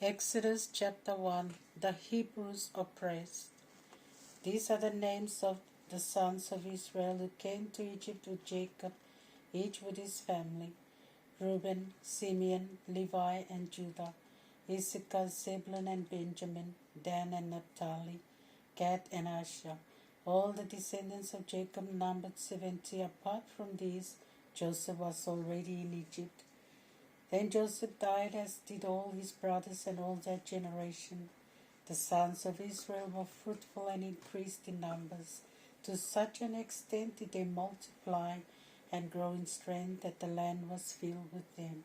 Exodus chapter 1. The Hebrews oppressed. These are the names of the sons of Israel who came to Egypt with Jacob, each with his family: Reuben, Simeon, Levi, and Judah; Issachar, Zebulun, and Benjamin; Dan and Naphtali; Gad and Asher. All the descendants of Jacob numbered 70. Apart from these, Joseph was already in Egypt. Then Joseph died, as did all his brothers and all their generation. The sons of Israel were fruitful and increased in numbers. To such an extent did they multiply and grow in strength that the land was filled with them.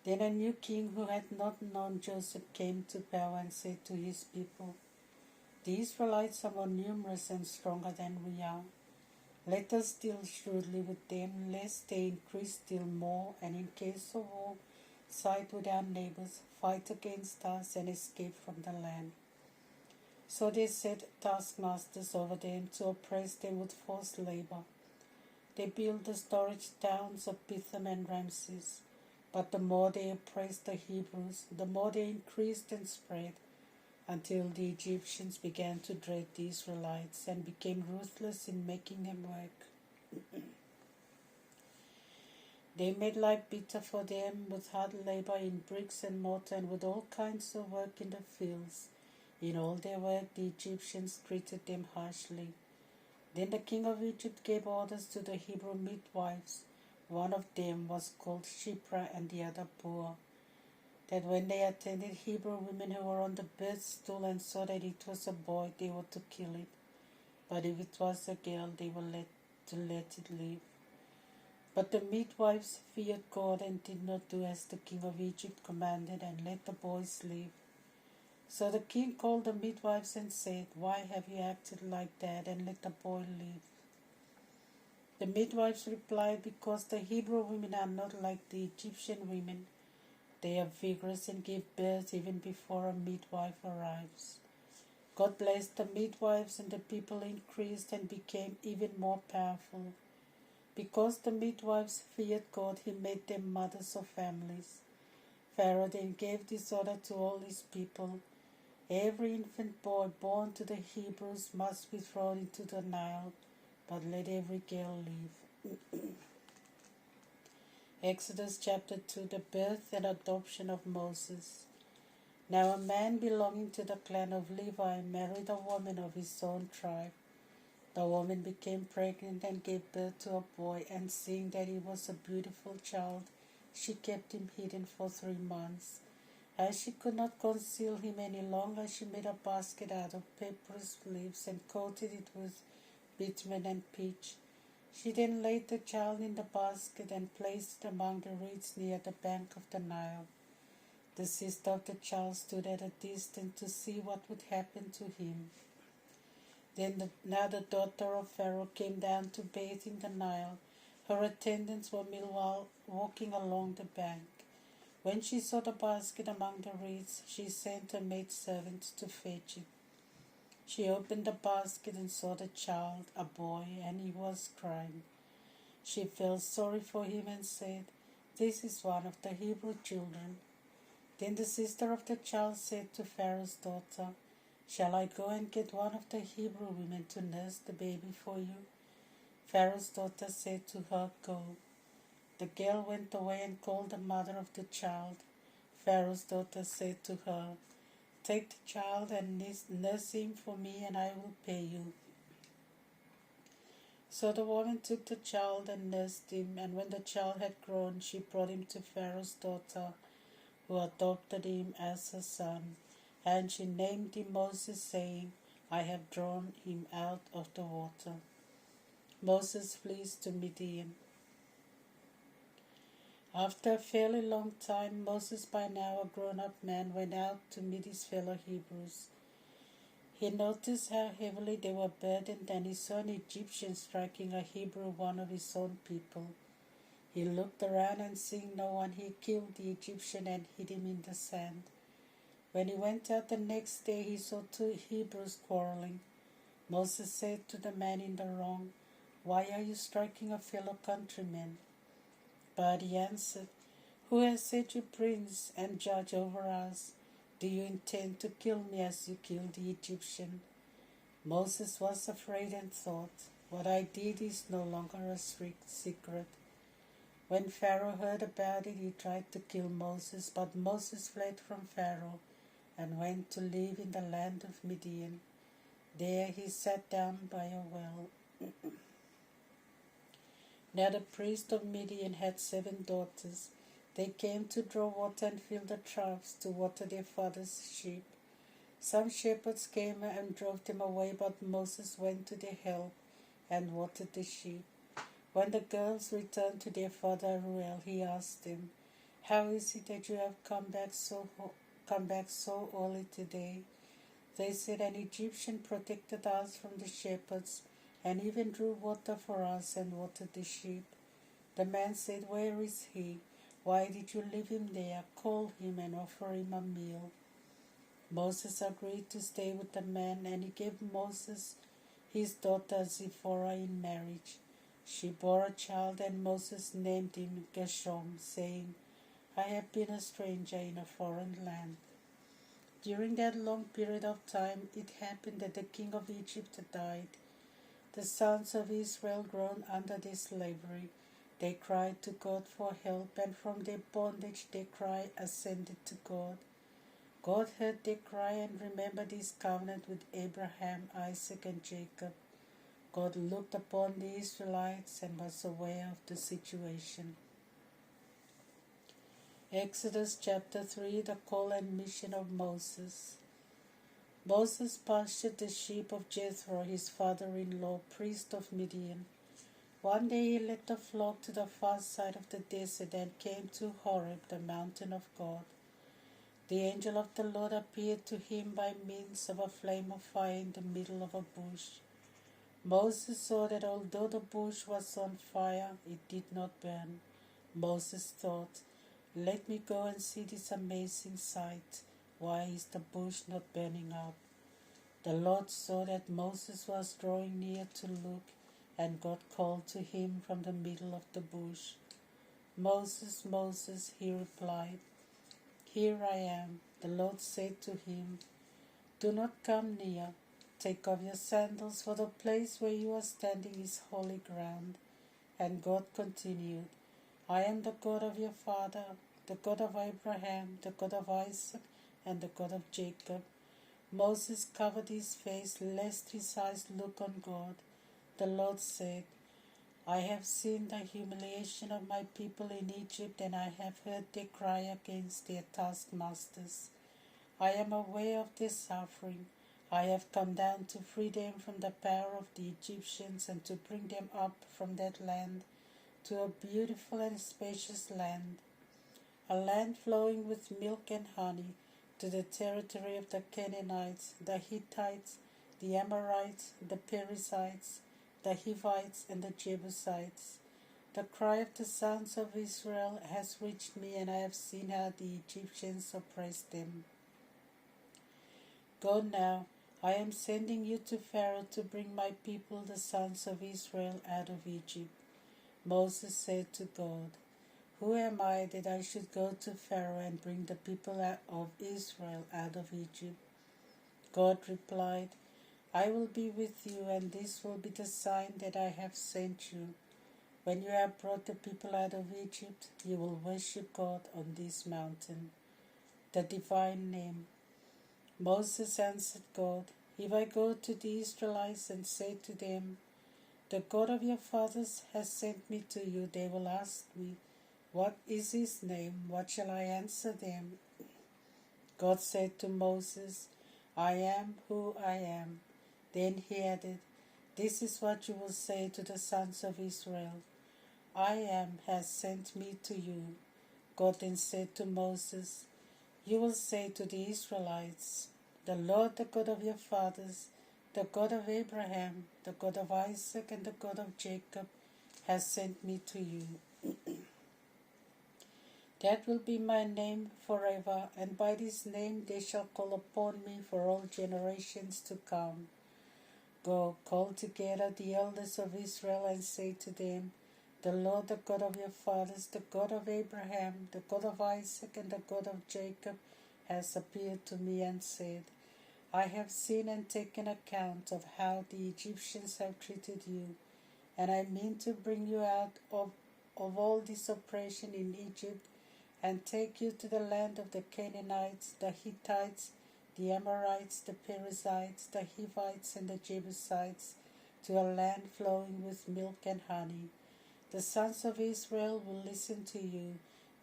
Then a new king who had not known Joseph came to power and said to his people, "The Israelites are more numerous and stronger than we are. Let us deal shrewdly with them, lest they increase still more, and in case of war, side with our neighbors, fight against us, and escape from the land." So they set taskmasters over them to oppress them with forced labor. They built the storage towns of Pithom and Ramses. But the more they oppressed the Hebrews, the more they increased and spread, until the Egyptians began to dread the Israelites and became ruthless in making them work. They made life bitter for them with hard labor in bricks and mortar and with all kinds of work in the fields. In all their work the Egyptians treated them harshly. Then the king of Egypt gave orders to the Hebrew midwives. One of them was called Shipra and the other Puah, that when they attended Hebrew women who were on the birth stool and saw that it was a boy, they were to kill it. But if it was a girl, they were to let it live. But the midwives feared God and did not do as the king of Egypt commanded, and let the boys live. So the king called the midwives and said, "Why have you acted like that and let the boy live?" The midwives replied, "Because the Hebrew women are not like the Egyptian women. They are vigorous and give birth even before a midwife arrives." God blessed the midwives, and the people increased and became even more powerful. Because the midwives feared God, he made them mothers of families. Pharaoh then gave this order to all his people: "Every infant boy born to the Hebrews must be thrown into the Nile, but let every girl live." Exodus chapter 2. The birth and adoption of Moses. Now a man belonging to the clan of Levi married a woman of his own tribe. The woman became pregnant and gave birth to a boy, and seeing that he was a beautiful child, she kept him hidden for 3 months. As she could not conceal him any longer, she made a basket out of papyrus leaves and coated it with bitumen and pitch. She then laid the child in the basket and placed it among the reeds near the bank of the Nile. The sister of the child stood at a distance to see what would happen to him. Now the daughter of Pharaoh came down to bathe in the Nile. Her attendants were meanwhile walking along the bank. When she saw the basket among the reeds, she sent her maidservants to fetch it. She opened the basket and saw the child, a boy, and he was crying. She felt sorry for him and said, "This is one of the Hebrew children." Then the sister of the child said to Pharaoh's daughter, "Shall I go and get one of the Hebrew women to nurse the baby for you?" Pharaoh's daughter said to her, "Go." The girl went away and called the mother of the child. Pharaoh's daughter said to her, "Take the child and nurse him for me, and I will pay you." So the woman took the child and nursed him, and when the child had grown, she brought him to Pharaoh's daughter, who adopted him as her son. And she named him Moses, saying, "I have drawn him out of the water." Moses flees to Midian. After a fairly long time, Moses, by now a grown-up man, went out to meet his fellow Hebrews. He noticed how heavily they were burdened, and he saw an Egyptian striking a Hebrew, one of his own people. He looked around, and seeing no one, he killed the Egyptian and hid him in the sand. When he went out the next day, he saw 2 Hebrews quarreling. Moses said to the man in the wrong, "Why are you striking a fellow countryman?" But he answered, "Who has set you prince and judge over us?" Do you intend to kill me as you killed the Egyptian?" Moses was afraid and thought, "What I did is no longer a strict secret." When Pharaoh heard about it, he tried to kill Moses, but Moses fled from Pharaoh and went to live in the land of Midian. There he sat down by a well. Now the priest of Midian had 7 daughters. They came to draw water and fill the troughs to water their father's sheep. Some shepherds came and drove them away, but Moses went to their help and watered the sheep. When the girls returned to their father Ruel, he asked them, "How is it that you have come back so early today?" They said, "An Egyptian protected us from the shepherds and even drew water for us and watered the sheep." The man said, "Where is he? Why did you leave him there? Call him and offer him a meal." Moses agreed to stay with the man, and he gave Moses his daughter Zipporah in marriage. She bore a child, and Moses named him Gershom, saying, "I have been a stranger in a foreign land." During that long period of time, it happened that the king of Egypt died. The sons of Israel, groaned under their slavery. They cried to God for help, and from their bondage their cry ascended to God. God heard their cry and remembered his covenant with Abraham, Isaac, and Jacob. God looked upon the Israelites and was aware of the situation. Exodus chapter 3, the call and mission of Moses. Moses pastured the sheep of Jethro, his father-in-law, priest of Midian. One day he led the flock to the far side of the desert and came to Horeb, the mountain of God. The angel of the Lord appeared to him by means of a flame of fire in the middle of a bush. Moses saw that although the bush was on fire, it did not burn. Moses thought, "Let me go and see this amazing sight. Why is the bush not burning up?" The Lord saw that Moses was drawing near to look, and God called to him from the middle of the bush. "Moses, Moses," he replied. "Here I am." The Lord said to him, "Do not come near. Take off your sandals, for the place where you are standing is holy ground." And God continued, "I am the God of your father, the God of Abraham, the God of Isaac, and the God of Jacob." Moses covered his face, lest his eyes look on God. The Lord said, "I have seen the humiliation of my people in Egypt, and I have heard their cry against their taskmasters. I am aware of their suffering. I have come down to free them from the power of the Egyptians and to bring them up from that land to a beautiful and spacious land, a land flowing with milk and honey, to the territory of the Canaanites, the Hittites, the Amorites, the Perizzites, the Hivites, and the Jebusites. The cry of the sons of Israel has reached me, and I have seen how the Egyptians oppressed them. Go now, I am sending you to Pharaoh to bring my people, the sons of Israel, out of Egypt." Moses said to God, "Who am I that I should go to Pharaoh and bring the people of Israel out of Egypt?" God replied, "I will be with you, and this will be the sign that I have sent you. When you have brought the people out of Egypt, you will worship God on this mountain." The divine name. Moses answered God, "If I go to the Israelites and say to them, 'The God of your fathers has sent me to you,' they will ask me, 'What is his name?' What shall I answer them?" God said to Moses, "I am who I am." Then he added, "This is what you will say to the sons of Israel. 'I am has sent me to you.'" God then said to Moses, "You will say to the Israelites, 'The Lord, the God of your fathers, the God of Abraham, the God of Isaac, and the God of Jacob, has sent me to you.' That will be my name forever, and by this name they shall call upon me for all generations to come. Go, call together the elders of Israel and say to them, 'The Lord, the God of your fathers, the God of Abraham, the God of Isaac, and the God of Jacob, has appeared to me and said, I have seen and taken account of how the Egyptians have treated you, and I mean to bring you out of all this oppression in Egypt and take you to the land of the Canaanites, the Hittites, the Amorites, the Perizzites, the Hivites, and the Jebusites, to a land flowing with milk and honey. The sons of Israel will listen to you.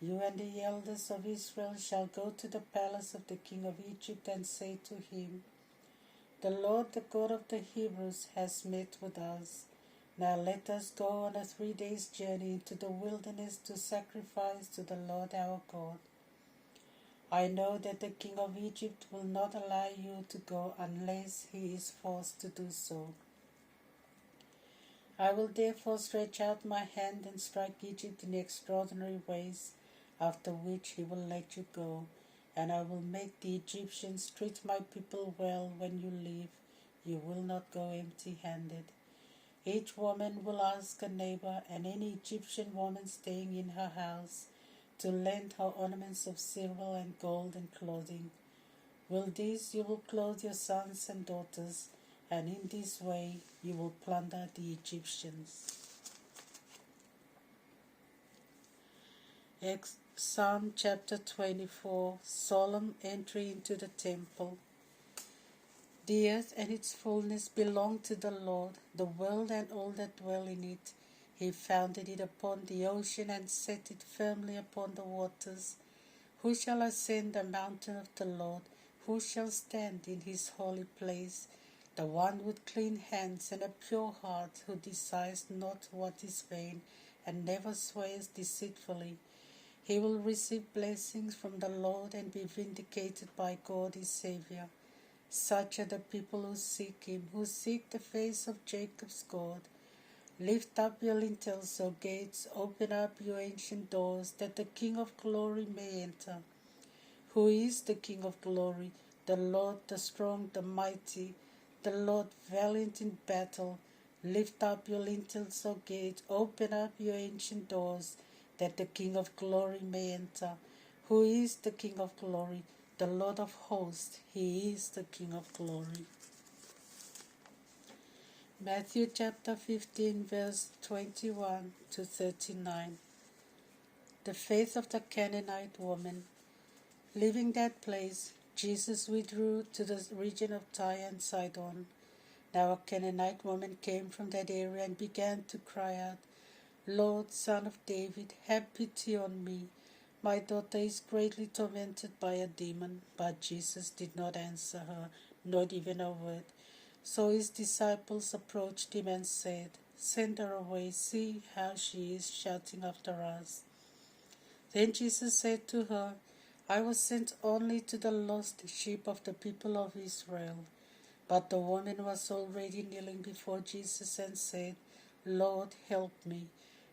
You and the elders of Israel shall go to the palace of the king of Egypt and say to him, The Lord, the God of the Hebrews, has met with us. Now let us go on a 3 days' journey into the wilderness to sacrifice to the Lord our God. I know that the king of Egypt will not allow you to go unless he is forced to do so. I will therefore stretch out my hand and strike Egypt in extraordinary ways, after which he will let you go, and I will make the Egyptians treat my people well when you leave. You will not go empty-handed. Each woman will ask a neighbor and any Egyptian woman staying in her house to lend her ornaments of silver and gold and clothing. With these you will clothe your sons and daughters, and in this way you will plunder the Egyptians. Psalm chapter 24, Solemn Entry into the Temple. The earth and its fullness belong to the Lord, the world and all that dwell in it. He founded it upon the ocean and set it firmly upon the waters. Who shall ascend the mountain of the Lord? Who shall stand in his holy place? The one with clean hands and a pure heart, who desires not what is vain and never swears deceitfully. He will receive blessings from the Lord and be vindicated by God his Savior. Such are the people who seek him, who seek the face of Jacob's God. Lift up your lintels, O gates, open up your ancient doors, that the King of glory may enter. Who is the King of glory? The Lord, the strong, the mighty, the Lord valiant in battle. Lift up your lintels, O gate, open up your ancient doors, that the King of glory may enter. Who is the King of glory? The Lord of hosts, he is the King of glory. Matthew chapter 15, verse 21 to 39. The faith of the Canaanite woman. Leaving that place, Jesus withdrew to the region of Tyre and Sidon. Now a Canaanite woman came from that area and began to cry out, Lord, Son of David, have pity on me. My daughter is greatly tormented by a demon. But Jesus did not answer her, not even a word. So his disciples approached him and said, Send her away, see how she is shouting after us. Then Jesus said to her, I was sent only to the lost sheep of the people of Israel. But the woman was already kneeling before Jesus and said, Lord, help me.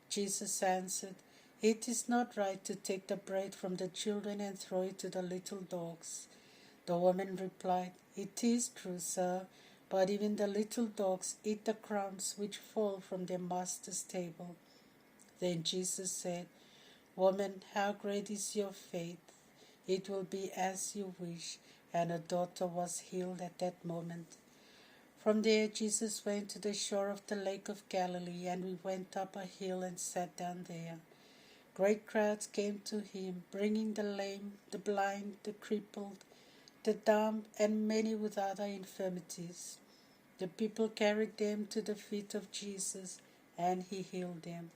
Jesus answered, It is not right to take the bread from the children and throw it to the little dogs. The woman replied, It is true, sir, but even the little dogs eat the crumbs which fall from their master's table. Then Jesus said, Woman, how great is your faith! It will be as you wish. And her daughter was healed at that moment. From there Jesus went to the shore of the lake of Galilee, and we went up a hill and sat down there. Great crowds came to him, bringing the lame, the blind, the crippled, the dumb, and many with other infirmities. The people carried them to the feet of Jesus, and he healed them.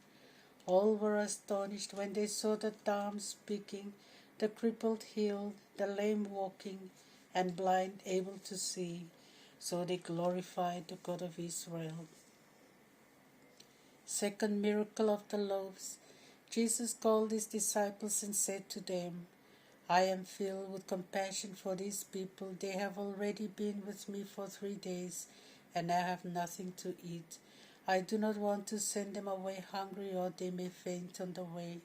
All were astonished when they saw the dumb speaking, the crippled healed, the lame walking, and blind able to see. So they glorified the God of Israel. Second miracle of the loaves. Jesus called his disciples and said to them, I am filled with compassion for these people. They have already been with me for 3 days, and I have nothing to eat. I do not want to send them away hungry, or they may faint on the way.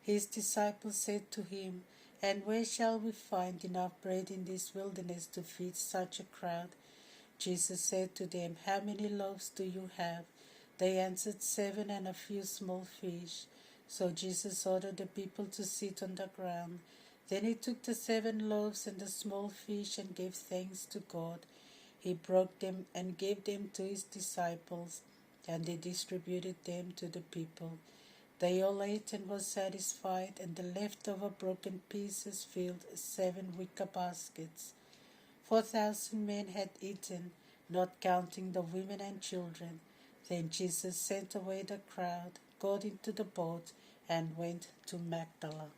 His disciples said to him, And where shall we find enough bread in this wilderness to feed such a crowd? Jesus said to them, How many loaves do you have? They answered, 7 and a few small fish. So Jesus ordered the people to sit on the ground. Then he took the 7 loaves and the small fish and gave thanks to God. He broke them and gave them to his disciples, and they distributed them to the people. They all ate and were satisfied, and the leftover broken pieces filled 7 wicker baskets. 4,000 men had eaten, not counting the women and children. Then Jesus sent away the crowd, got into the boat, and went to Magdala.